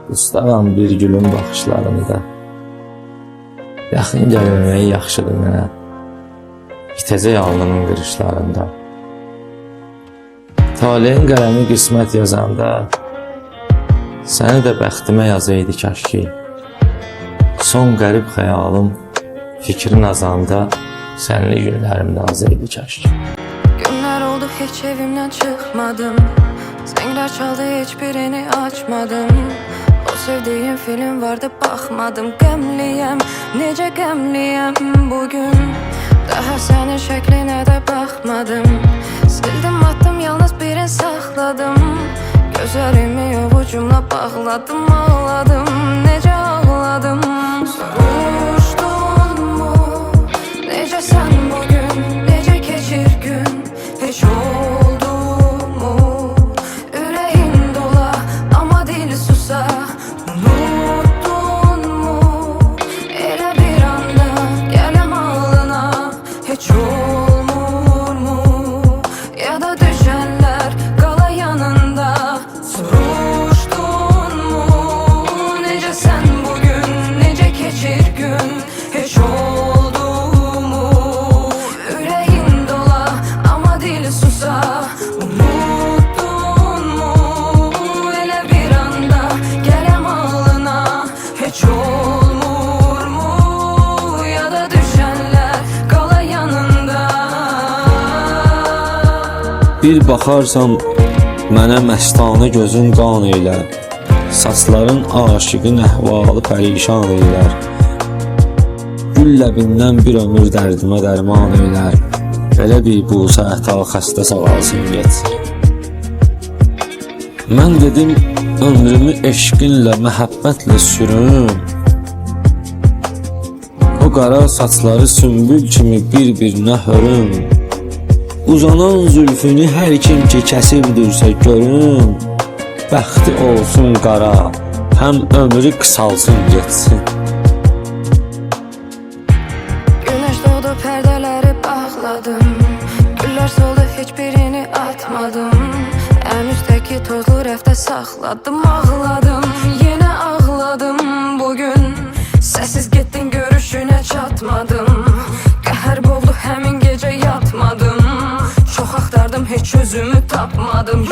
Ustaram bir gülün baxışlarında. Yaxın gəlməyi yaxşıdır mənə. Bitəcək alnımın qırışlarında. Taleyin qələmi qismət yazanda, səni də bəxtimə yazaydı kaş ki. Son qərib xəyalım, fikrin azanda, sənli günlərim nazaydı kaş ki. Günler oldu hiç evimden çıkmadım. Zengler çaldı hiçbirini açmadım. O sevdiğim film vardı bakmadım. Qəmliyəm, necə qəmliyəm bugün. Daha senin şəklinə də baxmadım. Sildim attım yalnız birini saxladım. Gözlərimi ovucumla bağladım, ağladım, necə ağladım. Soruşdunmu, necə sən bugün, necə keçir gün. Heç oldu mu, ürəyin dola, amma dil susa. Unuttun mu, elə bir anda gələm ağlına. Heç olmur mu, ya da düşənlər qala yanında. Soruşdun mu, necə sən bugün, necə keçir gün. Heç oldu mu, ürəyin dola, amma dil susa. Unuttun mu, elə bir anda gələm ağlına. Heç olmur mu, ya da düşənlər qala yanında. Bir baxarsan mənə məstanə gözün qan eylə. Saçların aşıqın əhvalı pərişan eylər. Gül ləbindən bir ömür dərdimə dərman eylər. Belə bir busa əta xəstə sağalsın get. Mən dedim ömrümü eşqinlə, məhəbbətlə sürüm. O qara saçları sümbül kimi bir-birinə hörüm. Uzanan zülfünü hər kim ki kəsibdirsə görüm. Bəxti olsun qara, həm ömrü qısalsın getsin. Güneş doğdu perdeleri bağladım. Güller soldu hiçbirini atmadım. En üstteki tozlu rəfdə saxladım. Ağladım, yine ağladım bugün. Sessiz gittin görüşüne çatmadım. Qəhər oldu həmin gece yatmadım. Çok axtardım hiç çözümü tapmadım.